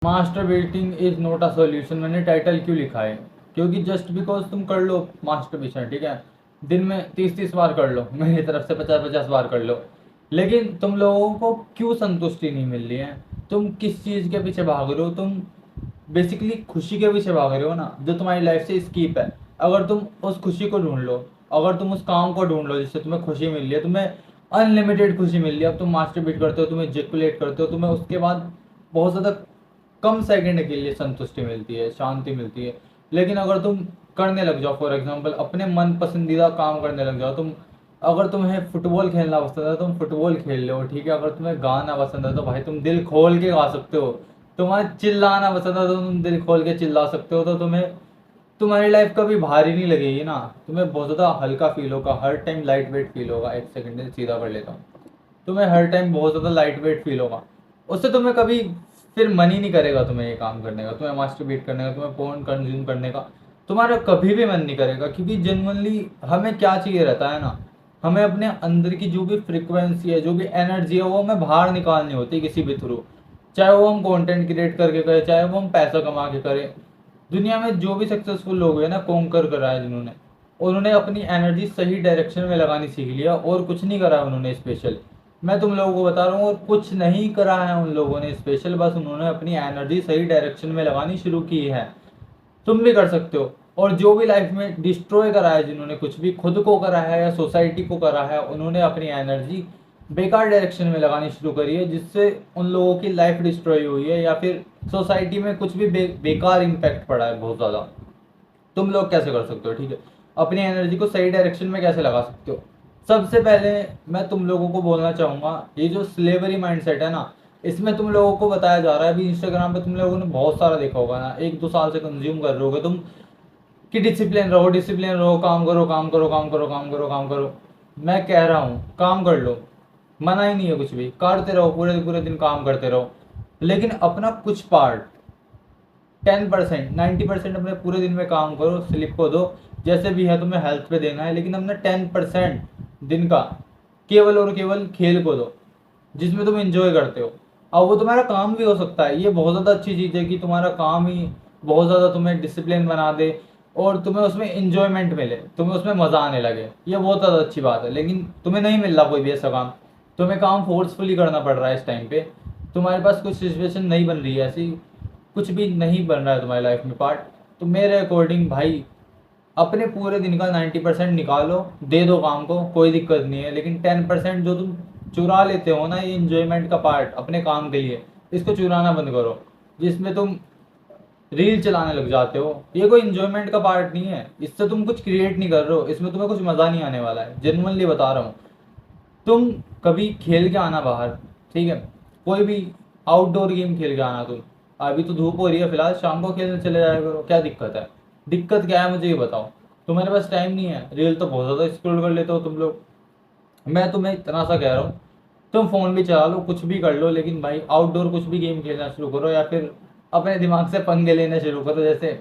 Masturbating is not a solution. मैंने title क्यों लिखा है? क्योंकि जस्ट बिकॉज तुम कर लो मास्टरबेशन, ठीक है, दिन में 30-30 बार कर लो, मेरी तरफ से 50-50 बार कर लो, लेकिन तुम लोगों को क्यों संतुष्टि नहीं मिल रही है? तुम किस चीज़ के पीछे भाग रहे हो? तुम बेसिकली खुशी के पीछे भाग रहे हो ना, जो तुम्हारी लाइफ से स्कीप है। अगर तुम उस खुशी को ढूंढ लो, अगर तुम उस काम को ढूंढ लो जिससे तुम्हें खुशी मिल रही है, तुम्हें अनलिमिटेड खुशी मिल रही है, अब तुम मास्टरबीट करते हो, तुम्हें इजैकुलेट करते हो, तुम्हें उसके बाद बहुत ज़्यादा कम सेकंड के लिए संतुष्टि मिलती है, शांति मिलती है। लेकिन अगर तुम करने लग जाओ, फॉर एग्जांपल अपने मन पसंदीदा काम करने लग जाओ, तुम अगर तुम्हें फुटबॉल खेलना पसंद है तुम फुटबॉल खेल लो, ठीक है, अगर तुम्हें गाना पसंद है तो भाई तुम दिल खोल के गा सकते हो, तुम्हें चिल्लाना पसंद है तो तुम दिल खोल के चिल्ला सकते हो, तो तुम्हें तुम्हारी लाइफ कभी भारी नहीं लगेगी ना, तुम्हें बहुत ज़्यादा हल्का फील होगा, हर टाइम लाइट वेट फील होगा। एक सेकंड से सीधा कर लेता हूँ। तुम्हें हर टाइम बहुत ज़्यादा लाइट वेट फील होगा, उससे तुम्हें कभी फिर मन ही नहीं करेगा तुम्हें ये काम करने का, तुम्हें मास्टरबीट करने का, तुम्हें पोर्न कंज्यूम करने का, तुम्हारा कभी भी मन नहीं करेगा। क्योंकि जेनुअनली हमें क्या चाहिए रहता है ना, हमें अपने अंदर की जो भी फ्रिक्वेंसी है, जो भी एनर्जी है, वो हमें बाहर निकालनी होती है किसी भी थ्रू। चाहे वो हम कंटेंट क्रिएट करके करें, चाहे वो हम पैसा कमा के करें। दुनिया में जो भी सक्सेसफुल लोग हैं ना, कॉन्कर करा है जिन्होंने, उन्होंने अपनी एनर्जी सही डायरेक्शन में लगानी सीख लिया, और कुछ नहीं करा उन्होंने स्पेशल। मैं तुम लोगों को बता रहा हूँ, और कुछ नहीं करा है उन लोगों ने स्पेशल, बस उन्होंने अपनी एनर्जी सही डायरेक्शन में लगानी शुरू की है। तुम भी कर सकते हो। और जो भी लाइफ में डिस्ट्रॉय करा है, जिन्होंने कुछ भी खुद को करा है या सोसाइटी को करा है, उन्होंने अपनी एनर्जी बेकार डायरेक्शन में लगानी शुरू करी है, जिससे उन लोगों की लाइफ डिस्ट्रॉय हुई है, या फिर सोसाइटी में कुछ भी बेकार इम्पैक्ट पड़ा है बहुत ज़्यादा। तुम लोग कैसे कर सकते हो, ठीक है, अपनी एनर्जी को सही डायरेक्शन में कैसे लगा सकते हो? सबसे पहले मैं तुम लोगों को बोलना चाहूँगा, ये जो स्लेवरी माइंडसेट है ना, इसमें तुम लोगों को बताया जा रहा है, अभी इंस्टाग्राम पे तुम लोगों ने बहुत सारा देखा होगा ना, 1-2 साल से कंज्यूम कर रहे होगे तुम, कि डिसिप्लिन रहो, डिसिप्लिन रहो, काम करो, काम करो, काम करो, काम करो, काम करो। मैं कह रहा हूँ काम कर लो, मना ही नहीं है, कुछ भी करते रहो, पूरे पूरे दिन काम करते रहो, लेकिन अपना कुछ पार्ट 10%, 90% अपने पूरे दिन में काम करो, स्लिप को दो, जैसे भी है तुम्हें हेल्थ पे देना है, लेकिन अपना 10% दिन का केवल और केवल खेल को दो, जिसमें तुम इंजॉय करते हो। अब वो तुम्हारा काम भी हो सकता है, ये बहुत ज़्यादा अच्छी चीज़ है कि तुम्हारा काम ही बहुत ज़्यादा तुम्हें डिसिप्लिन बना दे, और तुम्हें उसमें इंजॉयमेंट मिले, तुम्हें उसमें मज़ा आने लगे, ये बहुत ज़्यादा अच्छी बात है। लेकिन तुम्हें नहीं मिल रहा कोई भी ऐसा काम, तुम्हें काम फोर्सफुली करना पड़ रहा है इस टाइम पे, तुम्हारे पास कुछ सिचुएशन नहीं बन रही है ऐसी, कुछ भी नहीं बन रहा है तुम्हारी लाइफ में पार्ट, तो मेरे अकॉर्डिंग भाई अपने पूरे दिन का 90% निकालो, दे दो काम को, कोई दिक्कत नहीं है, लेकिन 10% जो तुम चुरा लेते हो ना, ये इंजॉयमेंट का पार्ट अपने काम के लिए, इसको चुराना बंद करो। जिसमें तुम रील चलाने लग जाते हो, ये कोई इंजॉयमेंट का पार्ट नहीं है, इससे तुम कुछ क्रिएट नहीं कर रहे हो, इसमें तुम्हें कुछ मज़ा नहीं आने वाला है, जेनुअनली बता रहा हूँ। तुम कभी खेल के आना बाहर, ठीक है, कोई भी आउटडोर गेम खेल के आना तुम, अभी तो धूप हो रही है फिलहाल, शाम को खेलने चले जाया करो, क्या दिक्कत है? दिक्कत क्या है मुझे ये बताओ? तुम्हारे पास टाइम नहीं है, रील तो बहुत ज़्यादा स्क्रॉल कर लेते हो तुम लोग। मैं तुम्हें इतना सा कह रहा हूँ, तुम फ़ोन भी चला लो, कुछ भी कर लो, लेकिन भाई आउटडोर कुछ भी गेम खेलना शुरू करो, या फिर अपने दिमाग से पंगे लेने शुरू करो। जैसे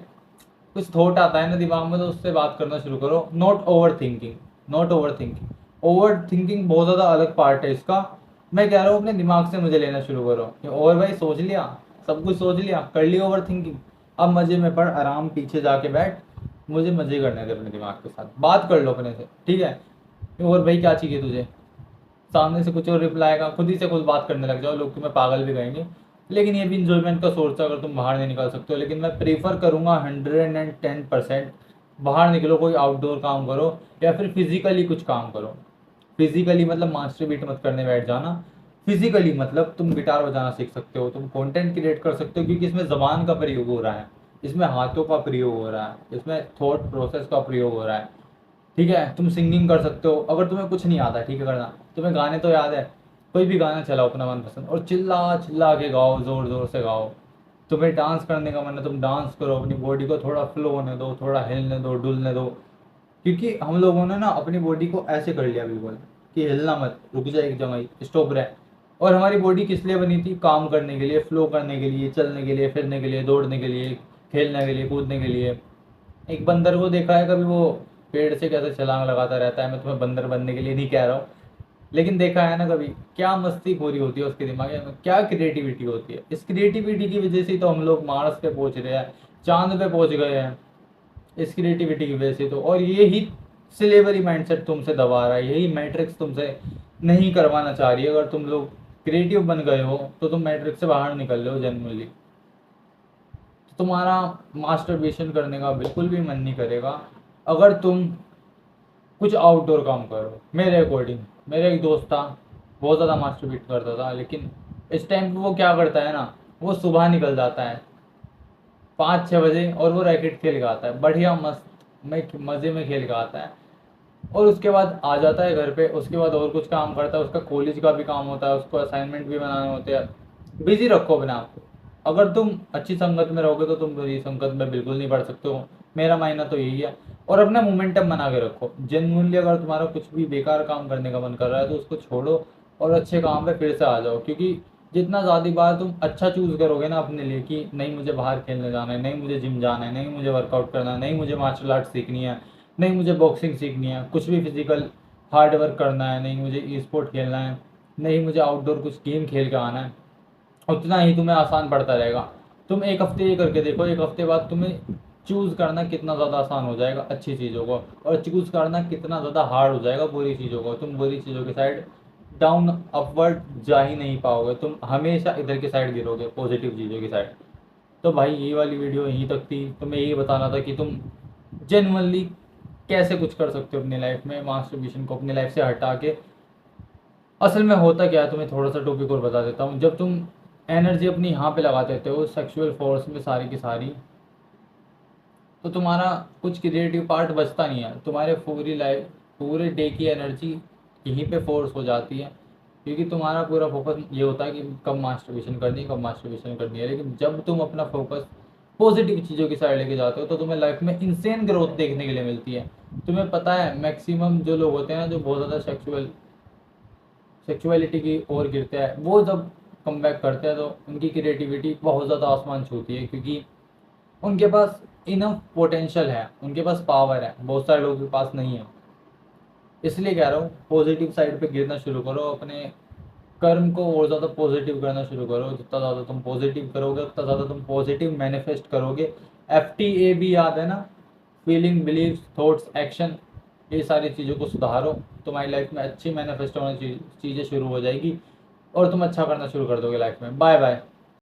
कुछ थॉट आता है ना दिमाग में, तो उससे बात करना शुरू करो। Not over thinking, not over thinking, over thinking बहुत ज़्यादा अलग पार्ट है इसका। मैं कह रहा हूँ अपने दिमाग से मुझे लेना शुरू करो, कि और भाई सोच लिया, सब कुछ सोच लिया, कर ली ओवर थिंकिंग, अब मज़े में पड़, आराम पीछे जाके बैठ, मुझे मज़े करने दे अपने दिमाग के साथ, बात कर लो अपने से, ठीक है। और भाई क्या चाहिए तुझे? सामने से कुछ और रिप्लाई आएगा, खुद ही से खुद बात करने लग जाओ, लोग तुम्हें पागल भी कहेंगे। लेकिन ये भी इंजॉयमेंट का सोर्स है, अगर तुम बाहर नहीं निकल सकते हो। लेकिन मैं प्रीफर करूँगा 110% बाहर निकलो, कोई आउटडोर काम करो, या फिर फिजिकली कुछ काम करो। फिजिकली मतलब मास्टरबीट मत करने बैठ जाना, फिजिकली मतलब तुम गिटार बजाना सीख सकते हो, तुम कंटेंट क्रिएट कर सकते हो, क्योंकि इसमें ज़बान का प्रयोग हो रहा है, इसमें हाथों का प्रयोग हो रहा है, इसमें थॉट प्रोसेस का प्रयोग हो रहा है, ठीक है। तुम सिंगिंग कर सकते हो, अगर तुम्हें कुछ नहीं आता, ठीक है, करना, तुम्हें गाने तो याद है, कोई भी गाना चलाओ अपना मनपसंद, और चिल्ला चिल्ला के गाओ, ज़ोर ज़ोर से गाओ। तुम्हें डांस करने का मन है, तुम डांस करो, अपनी बॉडी को थोड़ा फ्लो होने दो, थोड़ा हिलने दो, डुलने दो। क्योंकि हम लोगों ने ना अपनी बॉडी को ऐसे कर लिया बिल्कुल, कि हिलना मत, रुक जाए एक जगह ही, स्टॉप रहे। और हमारी बॉडी किस लिए बनी थी? काम करने के लिए, फ्लो करने के लिए, चलने के लिए, फिरने के लिए, दौड़ने के लिए, खेलने के लिए, कूदने के लिए। एक बंदर को देखा है कभी, वो पेड़ से कैसे छलांग लगाता रहता है? मैं तुम्हें बंदर बनने के लिए नहीं कह रहा हूँ, लेकिन देखा है ना कभी क्या मस्ती खोरी होती है उसके दिमाग में, क्या क्रिएटिविटी होती है। इस क्रिएटिविटी की वजह से ही तो हम लोग मार्स पे पहुंच रहे हैं, चांद पे पहुंच गए हैं, इस क्रिएटिविटी की वजह से तो। और यही सिलेवरी माइंडसेट तुमसे दबा रहा है, यही मैट्रिक्स तुमसे नहीं करवाना चाह रही है। अगर तुम लोग क्रिएटिव बन गए हो तो तुम मैट्रिक्स से बाहर निकल रहे हो जनरली, तो तुम्हारा मास्टरबेशन करने का बिल्कुल भी मन नहीं करेगा अगर तुम कुछ आउटडोर काम करो। मेरे अकॉर्डिंग, मेरा एक दोस्त था, बहुत ज़्यादा मास्टरबेट करता था, लेकिन इस टाइम पे वो क्या करता है ना, वो सुबह निकल जाता है 5-6 बजे और वो रैकेट खेल के आता है, बढ़िया मस्त में मज़े में खेल के आता है। और उसके बाद आ जाता है घर पे, उसके बाद और कुछ काम करता है, उसका कॉलेज का भी काम होता है, उसको असाइनमेंट भी बनाने होते हैं। बिजी रखो अपने आप को। अगर तुम अच्छी संगत में रहोगे तो तुम बुरी संगत में बिल्कुल नहीं बढ़ सकते हो, मेरा मानना तो यही है। और अपना मोमेंटम बना के रखो। जेन्युइनली अगर तुम्हारा कुछ भी बेकार काम करने का मन कर रहा है तो उसको छोड़ो और अच्छे काम पे फिर से आ जाओ। क्योंकि जितना ज़्यादा बार तुम अच्छा चूज़ करोगे ना अपने लिए कि नहीं मुझे बाहर खेलने जाना है, नहीं मुझे जिम जाना है, नहीं मुझे वर्कआउट करना है, नहीं मुझे मार्शल आर्ट सीखनी है, नहीं मुझे बॉक्सिंग सीखनी है, कुछ भी फिजिकल हार्ड वर्क करना है, नहीं मुझे ई स्पोर्ट खेलना है, नहीं मुझे आउटडोर कुछ गेम खेल के आना है, उतना ही तुम्हें आसान पड़ता रहेगा। तुम एक हफ्ते ये करके देखो, एक हफ्ते बाद तुम्हें चूज़ करना कितना ज़्यादा आसान हो जाएगा अच्छी चीज़ों को, और चूज़ करना कितना ज़्यादा हार्ड हो जाएगा बुरी चीज़ों को। तुम बुरी चीज़ों की साइड डाउन अपवर्ड जा ही नहीं पाओगे, तुम हमेशा इधर की साइड गिरोगे, पॉजिटिव चीज़ों की साइड। तो भाई ये वाली वीडियो यहीं तक थी, तुम्हें यही बताना था कि तुम जेनुअनली कैसे कुछ कर सकते हो अपनी लाइफ में, मास्टरबेशन को अपनी लाइफ से हटा के। असल में होता क्या है, तुम्हें थोड़ा सा टॉपिक और बता देता हूँ। जब तुम एनर्जी अपनी यहाँ पे लगा देते हो सेक्सुअल फोर्स में सारी की सारी, तो तुम्हारा कुछ क्रिएटिव पार्ट बचता नहीं है, तुम्हारे पूरी लाइफ पूरे डे की एनर्जी यहीं पे फोर्स हो जाती है। क्योंकि तुम्हारा पूरा फोकस ये होता है कि कब मास्टरबेशन करनी है, कब मास्टरबेशन करनी है। लेकिन जब तुम अपना फोकस पॉजिटिव चीज़ों की साइड लेके जाते हो तो तुम्हें लाइफ में इंसेन ग्रोथ देखने के लिए मिलती है। तुम्हें पता है मैक्सिमम जो लोग होते हैं ना, जो बहुत ज़्यादा सेक्सुअलिटी की ओर गिरते हैं, वो जब कम बैक करते हैं तो उनकी क्रिएटिविटी बहुत ज़्यादा आसमान छूती है। क्योंकि उनके पास इनफ पोटेंशियल है, उनके पास पावर है, बहुत सारे लोगों के पास नहीं है। इसलिए कह रहा हूँ पॉजिटिव साइड पे गिरना शुरू करो, अपने कर्म को और ज़्यादा पॉजिटिव करना शुरू करो। जितना ज़्यादा तुम पॉजिटिव करोगे उतना ज़्यादा तुम पॉजिटिव मैनिफेस्ट करोगे। FTA भी याद है ना, फीलिंग, बिलीव्स, थॉट्स, एक्शन। ये सारी चीज़ों को सुधारो, तुम्हारी लाइफ में अच्छी मैनिफेस्ट होने चीज़ें शुरू हो जाएगी और तुम अच्छा करना शुरू कर दोगे लाइफ में। Bye bye.